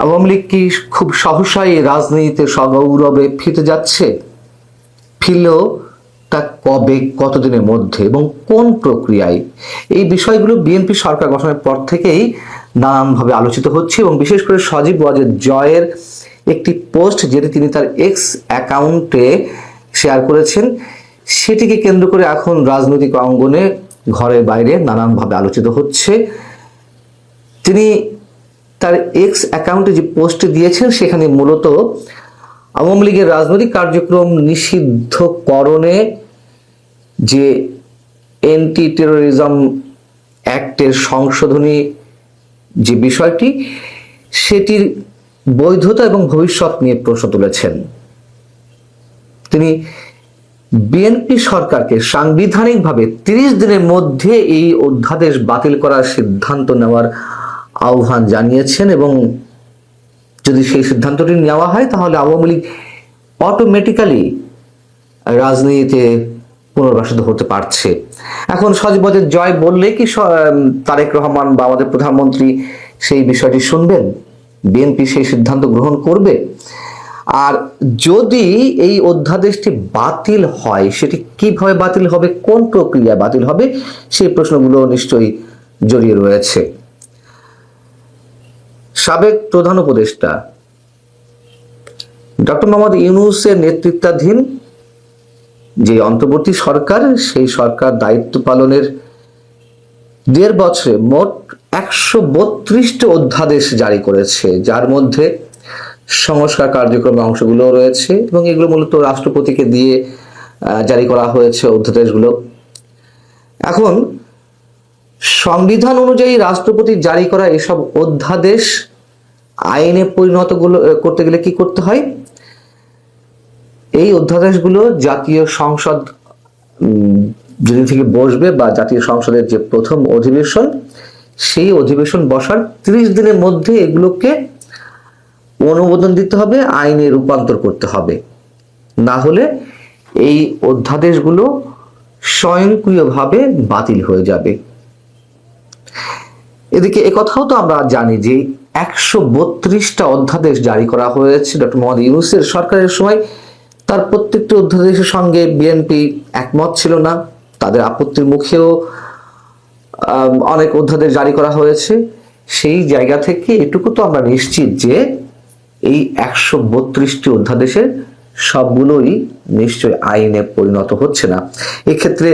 আওয়ামী লীগ কি খুব সহসাই রাজনীতিতে সগৌরবে ফিরতে যাচ্ছে? ফিরলেও তা কবে, কতদিনের মধ্যে এবং কোন প্রক্রিয়ায়? এই বিষয়গুলো বিএনপি সরকার গঠনের পর থেকেই নানানভাবে আলোচিত হচ্ছে এবং বিশেষ করে সজীব ওয়াজেদ জয়ের একটি পোস্ট যেটি তিনি তার এক্স অ্যাকাউন্টে শেয়ার করেছেন, সেটিকে কেন্দ্র করে এখন রাজনৈতিক অঙ্গনে ঘরে বাইরে নানানভাবে আলোচিত হচ্ছে। তিনি তার এক্স অ্যাকাউন্টে যে পোস্ট দিয়েছেন সেখানে মূলত আওয়ামী লীগের রাজনৈতিক কার্যক্রম নিষিদ্ধকরণে যে অ্যান্টি টেরোরিজম অ্যাক্টের সংশোধনী যে বিষয়টি, সেটির বৈধতা এবং ভবিষ্যৎ নিয়ে প্রশ্ন তুলেছেন। তিনি বিএনপি সরকারকে সাংবিধানিকভাবে 30 দিনের মধ্যে এই অধ্যাদেশ বাতিল করার সিদ্ধান্ত নেওয়ার আহ্বান জানিয়েছেন এবং যদি সেই সিদ্ধান্তটি নেওয়া হয় তাহলে আওয়ামী লীগ অটোমেটিক্যালি রাজনীতিতে পুনর্বাসিত হতে পারছে। এখন সজীব ওয়াজেদ জয় বললে কি তারেক রহমান বা আমাদের প্রধানমন্ত্রী সেই বিষয়টি শুনবেন? বিএনপি সেই সিদ্ধান্ত গ্রহণ করবে? আর যদি এই অধ্যাদেশটি বাতিল হয়, সেটি কিভাবে বাতিল হবে, কোন প্রক্রিয়ায় বাতিল হবে, সেই প্রশ্নগুলো নিশ্চয়ই জড়িয়ে রয়েছে। সাবেক প্রধান উপদেষ্টা ডক্টর মোহাম্মদ ইউনূসের নেতৃত্বাধীন যে অন্তর্বর্তী সরকার, সেই সরকার দায়িত্ব পালনের 1.5 বছরে মোট 132টি অধ্যাদেশ জারি করেছে, যার মধ্যে সংস্কার কার্যক্রমের অংশগুলো রয়েছে এবং এগুলো মূলত রাষ্ট্রপতিকে দিয়ে জারি করা হয়েছে অধ্যাদেশগুলো। এখন সংবিধান অনুযায়ী রাষ্ট্রপতি জারি করা এসব অধ্যাদেশ আইনে পরিণত করতে গেলে কি করতে হয়? এই অধ্যাদেশগুলো জাতীয় সংসদ যেদিন থেকে বসবে বা জাতীয় সংসদের যে প্রথম অধিবেশন, সেই অধিবেশন বসার 30 দিনের মধ্যে এগুলোকে অনুমোদন দিতে হবে, আইনে রূপান্তর করতে হবে। না হলে এই অধ্যাদেশগুলো স্বয়ংক্রিয়ভাবে বাতিল হয়ে যাবে। এদিকে একথাও তো আমরা জানি যে 132টা অধ্যাদেশ জারি করা হয়েছে ডক্টর মোহাম্মদ ইউনূসের সরকারের সময়। তার প্রত্যেকটি অধ্যাদেশের সঙ্গে বিএনপি একমত ছিল না, তাদের আপত্তির মুখেও অনেক অধ্যাদেশ জারি করা হয়েছে। সেই জায়গা থেকে এটুকু তো আমরা নিশ্চিত যে এই 132টি অধ্যাদেশের সবগুলোই নিশ্চয় আইনে পরিণত হচ্ছে না। এক্ষেত্রে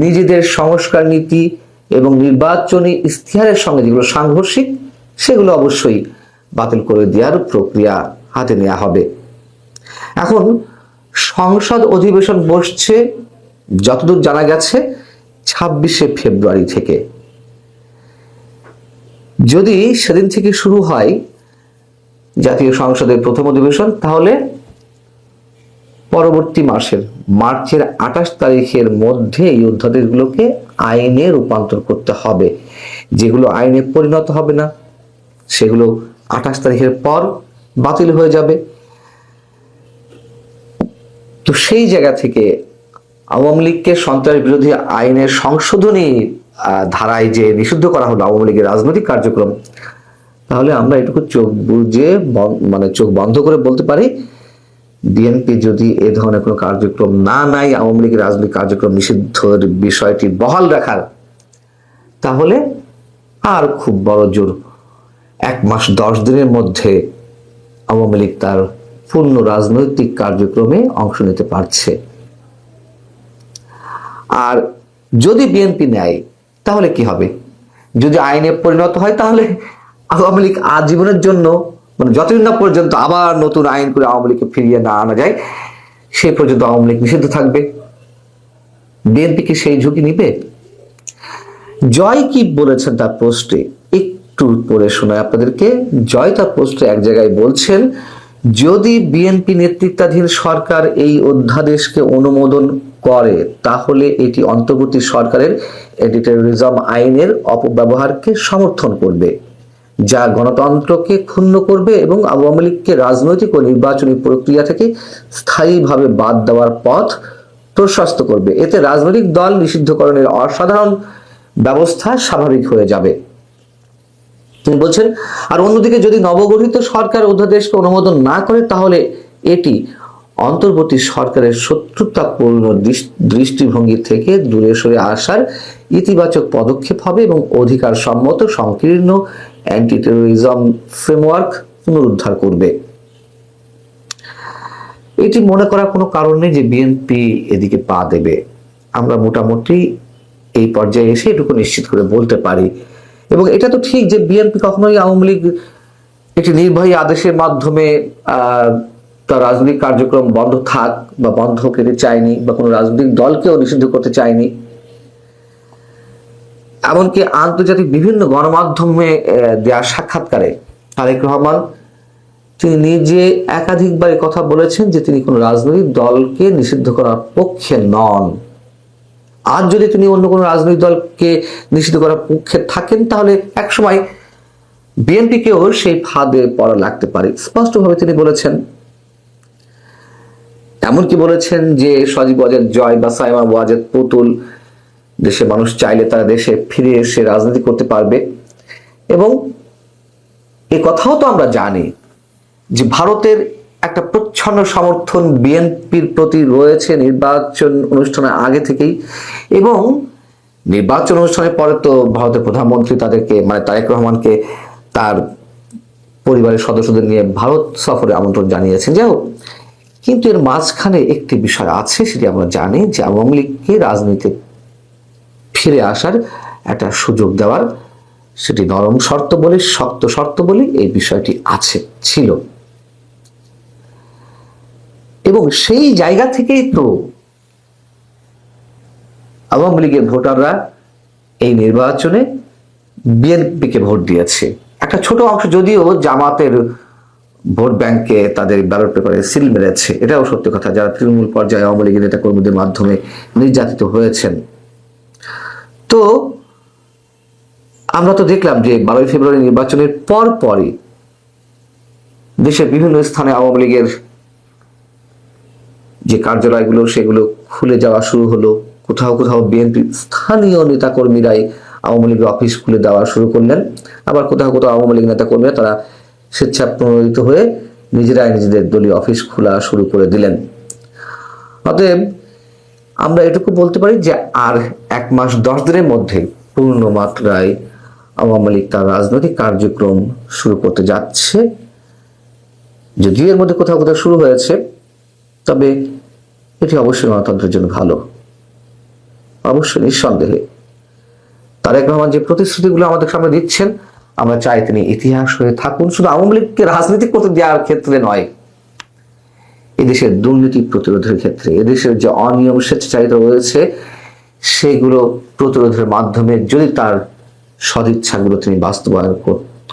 নিজেদের সংস্কার নীতি এবং নির্বাচনী ইশতেহারের সঙ্গে যেগুলো সাংঘর্ষিক, সেগুলো অবশ্যই বাতিল করে দেওয়ার প্রক্রিয়া হাতে নেওয়া হবে। এখন সংসদ অধিবেশন বসছে যতদূর জানা গেছে 26শে ফেব্রুয়ারি থেকে। যদি সেদিন থেকে শুরু হয় জাতীয় সংসদের প্রথম অধিবেশন, তাহলে পরবর্তী মাসের মার্চের 28 তারিখের মধ্যে এই অধ্যাদেশগুলোকে আইনে রূপান্তর করতে হবে। যেগুলো আইনে পরিণত হবে না সেগুলো 28 তারিখের পর বাতিল হয়ে যাবে। তো সেই জায়গা থেকে আওয়ামী লীগকে সন্ত্রাস বিরোধী আইনের সংশোধনী ধারায় যে নিষিদ্ধ করা হলো আওয়ামী লীগের রাজনৈতিক কার্যক্রম, তাহলে আমরা এটুকু চোখ বুজে চোখ বন্ধ করে বলতে পারি, বিএনপি যদি এ ধরনের কোনো কার্যক্রম না নেয়, আওয়ামী লীগের রাজনৈতিক কার্যক্রম নিষিদ্ধের বিষয়টি বহাল রাখার, তাহলে আর খুব বড় জোর 1 মাস 10 দিনের মধ্যে আওয়ামী লীগ তার পূর্ণ রাজনৈতিক কার্যক্রমে অংশ নিতে পারছে। আর যদি বিএনপি নেয় তাহলে কি হবে? যদি আইনে পরিণত হয় তাহলে আওয়ামী লীগ আজীবনের জন্য, যতদিন না পর্যন্ত আবার নতুন আইন করে আওয়ামী লীগকে ফিরিয়ে না আনা যায়, সেই পর্যন্ত আওয়ামী লীগ নিষিদ্ধ থাকবে। বিএনপি কি সেই ঝুঁকি নিবে? জয় কি বলেছেন তার পোস্টে, একটু পড়ে শোনায় আপনাদেরকে। জয় তার পোস্টে এক জায়গায় বলছেন, যদি বিএনপি নেতৃত্বাধীন সরকার এই অধ্যাদেশকে অনুমোদন করে তাহলে এটি অন্তর্বর্তী সরকারের অ্যান্টি টেরোরিজম আইনের অপব্যবহারকে সমর্থন করবে, যা গণতন্ত্রকে ক্ষুণ্ণ করবে এবং আওয়ামী লীগকে রাজনৈতিক ও নির্বাচনী প্রক্রিয়া থেকে স্থায়ীভাবে বাদ দেওয়ার পথ প্রশস্ত করবে। এতে রাজনৈতিক দল নিষিদ্ধকরণের অসাধারণ ব্যবস্থা স্বাভাবিক হয়ে যাবে। তিনি বলছেন, আর অন্যদিকে যদি নবগঠিত সরকার অধ্যাদেশকে অনুমোদন না করে তাহলে এটি অন্তর্বর্তী সরকারের শত্রুতাপূর্ণ দৃষ্টিভঙ্গি থেকে দূরে সরে আসার ইতিবাচক পদক্ষেপ হবে এবং অধিকার সম্মত সংকীর্ণ অ্যান্টি টেরোরিজম ফ্রেমওয়ার্ক পুনরুদ্ধার করবে। এটি মনে করার কোনো কারণ নেই যে বিএনপি এদিকে পা দেবে। আমরা মোটামুটি এই পর্যায়ে এসে এটুকু নিশ্চিত করে বলতে পারি। এবং এটা তো ঠিক যে বিএনপি কখনোই আওয়ামী লীগ একটি নির্বাহী আদেশের মাধ্যমে তার রাজনৈতিক কার্যক্রম বন্ধ থাক বা বন্ধ করতে চায়নি, বা কোনো রাজনৈতিক দলকেও নিষিদ্ধ করতে চায়নি। এমনকি আন্তর্জাতিক বিভিন্ন গণমাধ্যমে দেওয়া সাক্ষাৎকারে তারেক রহমান তিনি নিজে একাধিকবার কথা বলেছেন যে তিনি কোনো রাজনৈতিক দলকে নিষিদ্ধ করার পক্ষে নন। আর যদি তিনি অন্য কোনো রাজনৈতিক দলকে নিষিদ্ধ করার পক্ষে থাকেন তাহলে একসময় বিএনপিকেও সেই ফাঁদে পড়া লাগতে পারে, স্পষ্টভাবে তিনি বলেছেন। এমনকি বলেছেন যে সজীব ওয়াজেদ জয় বা সাইমা ওয়াজেদ পুতুল দেশে মানুষ চাইলে তারা দেশে ফিরে এসে রাজনীতি করতে পারবে। এবং এ কথাও তো আমরা জানি যে ভারতের একটা প্রচ্ছন্ন সমর্থন বিএনপির প্রতি রয়েছে নির্বাচন অনুষ্ঠানের আগে থেকেই, এবং নির্বাচন অনুষ্ঠানের পরে তো ভারতের প্রধানমন্ত্রী তাদেরকে মানে তারেক রহমানকে তার পরিবারের সদস্যদের নিয়ে ভারত সফরে আমন্ত্রণ জানিয়েছেন। যাই হোক, কিন্তু এর মাঝখানে একটি বিষয় আছে, সেটি আমরা জানি যে আওয়ামী লীগকে রাজনীতিতে ফিরে আসার একটা সুযোগ দেওয়ার, সেটি নরম শর্ত বলে শক্ত শর্ত বলে এই বিষয়টি ছিল। এবং সেই জায়গা থেকেই তো আওয়ামী লীগের ভোটাররা এই নির্বাচনে বিএনপিকে ভোট দিয়েছে। একটা ছোট অংশ যদিও জামাতের ভোট ব্যাংকে তাদের ব্যালট পেপারে সিল মেরেছে, এটাও সত্যি কথা, যারা তৃণমূল পর্যায়ে আওয়ামী লীগের নেতা কর্মীদের মাধ্যমে নির্যাতিত হয়েছেন। তো আমরা তো দেখলাম যে 12 ফেব্রুয়ারি নির্বাচনের পরই দেশের বিভিন্ন স্থানে আওয়ামী লীগের যে কার্যালয়গুলো সেগুলো খুলে যাওয়া শুরু হলো। কোথাও কোথাও বিএনপি স্থানীয় নেতাকর্মীরাই আওয়ামী লীগের অফিস খুলে দেওয়া শুরু করলেন, আবার কোথাও কোথাও আওয়ামী লীগ নেতাকর্মীরা তারা স্বেচ্ছা প্রণোদিত হয়ে নিজেরাই নিজেদের দলীয় অফিস খোলা শুরু করে দিলেন। অতএব আমরা এটুকু বলতে পারি যে আর 1 মাস 10 দিনের মধ্যে পূর্ণ মাত্রায় আওয়ামী লীগ তার রাজনৈতিক কার্যক্রম শুরু করতে যাচ্ছে। যদিও এর মধ্যে কোথাও কোথাও শুরু হয়েছে, তবে এটি অবশ্যই গণতন্ত্রের জন্য ভালো, অবশ্যই নিঃসন্দেহে। তারেক রহমান যে প্রতিশ্রুতিগুলো আমাদের সামনে দিচ্ছেন, আমরা চাই তিনি ইতিহাস হয়ে থাকুন, শুধু আওয়ামী লীগকে রাজনীতি করতে দেওয়ার ক্ষেত্রে নয়, এদেশের দুর্নীতি প্রতিরোধের ক্ষেত্রে, এদেশের যে অনিয়ম স্বেচ্ছাচারিতা রয়েছে সেগুলো প্রতিরোধের মাধ্যমে যদি তার সদিচ্ছাগুলো তিনি বাস্তবায়ন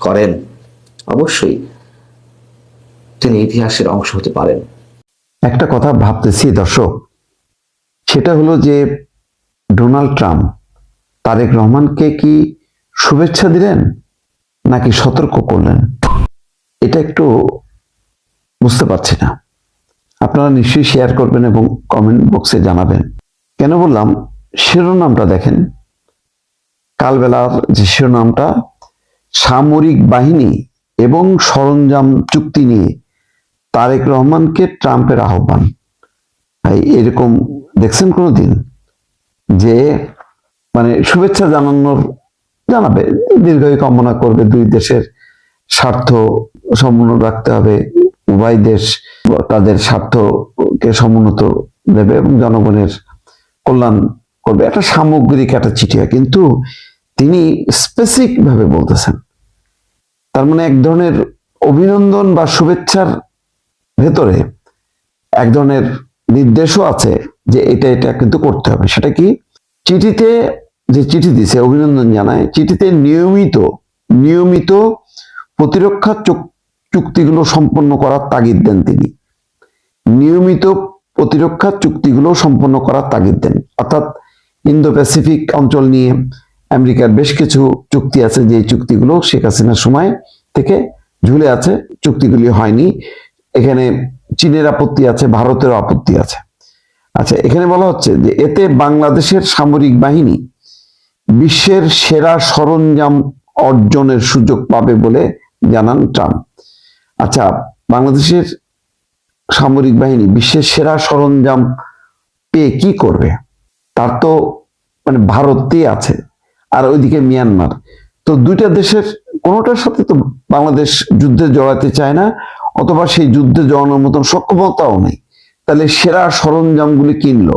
করেন, অবশ্যই তিনি ইতিহাসের অংশ হতে পারেন। একটা কথা ভাবতেছি দর্শক, সেটা হলো যে ডোনাল্ড ট্রাম্প তারেক রহমানকে কি শুভেচ্ছা দিলেন নাকি সতর্ক করলেন, এটা একটু বুঝতে পারছি না। আপনারা নিশ্চয়ই শেয়ার করবেন এবং কমেন্ট বক্সে জানাবেন। কেন বললাম, শিরোনামটা দেখেন, কালবেলার যে শিরোনামটা, সামরিক বাহিনী এবং সরঞ্জাম চুক্তি নিয়ে তারেক রহমানকে ট্রাম্পের আহ্বান। এরকম দেখছেন কোনোদিন যে মানে শুভেচ্ছা জানাবে, দীর্ঘায়ু কামনা করবে, দুই দেশের স্বার্থ সমুন্নত রাখতে হবে, উভয় দেশ তাদের স্বার্থকে সমুন্নত দেবে এবং জনগণের কল্যাণ করবে, একটা সামগ্রিক একটা চিঠি। কিন্তু তিনি স্পেসিফিক ভাবে বলতেছেন, তার মানে এক ধরনের অভিনন্দন বা শুভেচ্ছার ভেতরে এক ধরনের নির্দেশও আছে যে এটা কিন্তু করতে হবে। সেটা কি, চিঠিতে যে চিঠি দিছে অভিনন্দন জানায়, চিঠিতে নিয়মিত প্রতিরক্ষা চুক্তিগুলো সম্পন্ন করার তাগিদ দেন তিনি, নিয়মিত প্রতিরক্ষা চুক্তিগুলো সম্পন্ন করার তাগিদ দেন। অর্থাৎ ইন্দো প্যাসিফিক অঞ্চল নিয়ে আমেরিকার বেশ কিছু চুক্তি আছে, যে চুক্তিগুলো শেখ হাসিনার সময় থেকে ঝুলে আছে, চুক্তিগুলি হয়নি। এখানে চীনের আপত্তি আছে, ভারতের আপত্তি আছে। আচ্ছা, এখানে বলা হচ্ছে যে এতে বাংলাদেশের সামরিক বাহিনী বিশ্বের সেরা সরঞ্জাম অর্জনের সুযোগ পাবে বলে জানান ট্রাম্প। আচ্ছা, বাংলাদেশের সামরিক বাহিনী বিশ্বের সেরা সরঞ্জাম পেয়ে কি করবে? তার তো মানে ভারতেই আছে, আর ওইদিকে মিয়ানমার। তো দুইটা দেশের কোনোটার সাথে তো বাংলাদেশ যুদ্ধে জড়াতে চায় না, অথবা সেই যুদ্ধে জড়ানোর মতন সক্ষমতাও নেই। তাহলে সেরা সরঞ্জামগুলি কিনলো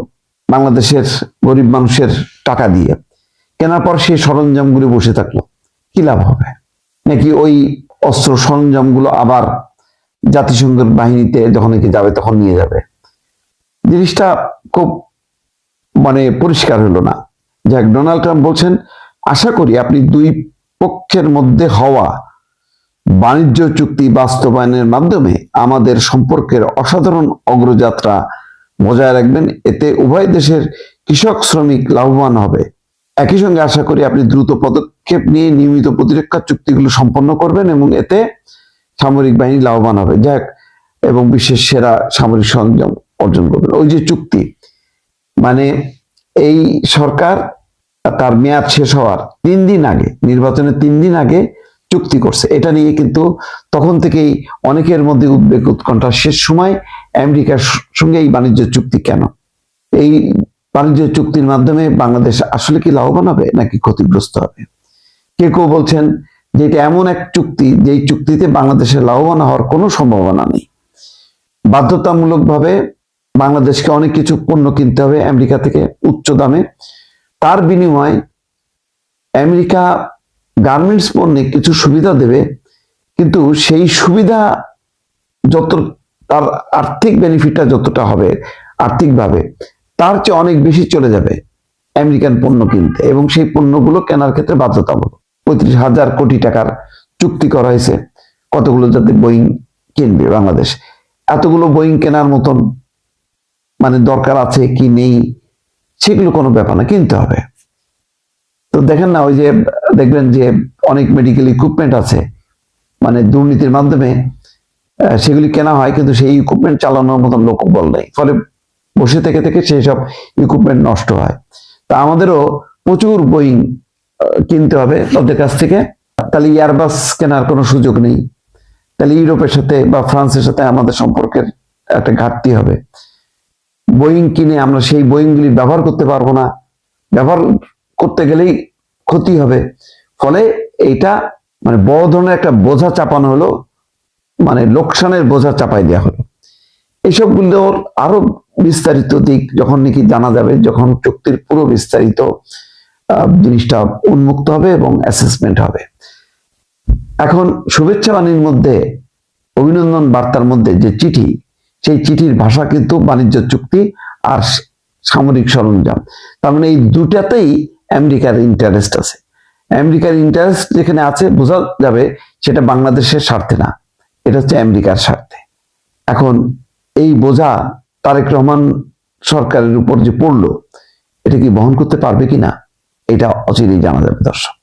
বাংলাদেশের গরিব মানুষের টাকা দিয়ে, কেনার পর সেই সরঞ্জামগুলি বসে থাকলো, কি লাভ হবে? নাকি ওই অস্ত্র সরঞ্জামগুলো আবার জাতিসংঘের বাহিনীতে যখন নাকি যাবে তখন নিয়ে যাবে? জিনিসটা খুব মানে পরিষ্কার হলো না। যাক, ডোনাল্ড ট্রাম্প বলছেন, আশা করি আপনি দুই পক্ষের মধ্যে হওয়া বাণিজ্য চুক্তি বাস্তবায়নের মাধ্যমে আমাদের সম্পর্কের অসাধারণ অগ্রযাত্রা বজায় রাখবেন। এতে উভয় দেশের কৃষক শ্রমিক লাভবান হবে। একই সঙ্গে আশা করি আপনি দ্রুত পদক্ষেপ নিয়ে নিয়মিত প্রতিরক্ষা চুক্তিগুলো সম্পন্ন করবেন এবং এতে সামরিক বাহিনী লাভবান হবে, যাক, এবং বিশ্বের সেরা সামরিক সরঞ্জাম অর্জন করবেন। ওই যে চুক্তি, মানে এই সরকার তার মেয়াদ শেষ হওয়ার 3 দিন আগে, নির্বাচনের 3 দিন আগে চুক্তি করছে। এটা নিয়ে কিন্তু তখন থেকেই অনেকের মধ্যে উদ্বেগ উৎকণ্ঠা, শেষ সময় আমেরিকার সঙ্গে এই বাণিজ্য চুক্তি কেন? এই বাণিজ্য চুক্তির মাধ্যমে বাংলাদেশ আসলে কি লাভবান হবে নাকি ক্ষতিগ্রস্ত হবে? কেউ কেউ বলছেন যে এটা এমন এক চুক্তি, যেই চুক্তিতে বাংলাদেশের লাভবান হওয়ার কোনো সম্ভাবনা নেই। বাধ্যতামূলকভাবে বাংলাদেশকে অনেক কিছু পণ্য কিনতে হবে আমেরিকা থেকে উচ্চ দামে। তার বিনিময়ে আমেরিকা গার্মেন্টস পণ্যে কিছু সুবিধা দেবে, কিন্তু সেই সুবিধা যত, তার আর্থিক বেনিফিটটা যতটা হবে আর্থিকভাবে, তার চেয়ে অনেক বেশি চলে যাবে আমেরিকান পণ্য কিনতে, এবং সেই পণ্যগুলো কেনার ক্ষেত্রে বাধ্যতামূলক। 35,000 কোটি টাকার চুক্তি করা হয়েছে কতগুলো যাতে বোয়িং কিনবে বাংলাদেশ। এতগুলো বোয়িং কেনার মতন মানে দরকার আছে কি নেই সেগুলো কোনো ব্যাপার না, কিনতে হবে। তো দেখেন না, ওই যে দেখবেন যে অনেক মেডিকেল ইকুইপমেন্ট আছে, মানে দুর্নীতির মাধ্যমে সেগুলি কেনা হয়, কিন্তু সেই ইকুইপমেন্ট চালানোর মতন লোকবল নেই, ফলে বসে থেকে থেকে সেই সব ইকুইপমেন্ট নষ্ট হয়। তা আমাদেরও প্রচুর বোয়িং কিনতে হবে তাদের কাছ থেকে। তাহলে এয়ারবাস কেনার কোনো সুযোগ নেই, তাহলে ইউরোপের সাথে বা ফ্রান্সের সাথে আমাদের সম্পর্কের একটা ঘাটতি হবে। বোয়িং কিনে আমরা সেই বোয়িংগুলি ব্যবহার করতে পারবো না, ব্যবহার করতে গেলেই ক্ষতি হবে। ফলে এইটা মানে বড় ধরনের একটা বোঝা চাপানো হলো, মানে লোকসানের বোঝা চাপাই দেওয়া হলো। এইসবগুলোর আরো বিস্তারিত দিক যখন নাকি জানা যাবে, যখন চুক্তির পুরো বিস্তারিত জিনিসটা উন্মুক্ত হবে এবং অ্যাসেসমেন্ট হবে। এখন শুভেচ্ছা বাণীর মধ্যে, অভিনন্দন বার্তার মধ্যে যে চিঠি, সেই চিঠির ভাষা কিন্তু বাণিজ্য চুক্তি আর সামরিক সরঞ্জাম। তার মানে এই দুটাতেই আমেরিকার ইন্টারেস্ট আছে। আমেরিকার ইন্টারেস্ট যেখানে আছে বোঝা যাবে সেটা বাংলাদেশের স্বার্থে না, এটা হচ্ছে আমেরিকার স্বার্থে। এখন এই বোঝা তারেক রহমান সরকারের উপর যে পড়লো, এটা কি বহন করতে পারবে কিনা, এটা অচিরেই জানা যাবে দর্শক।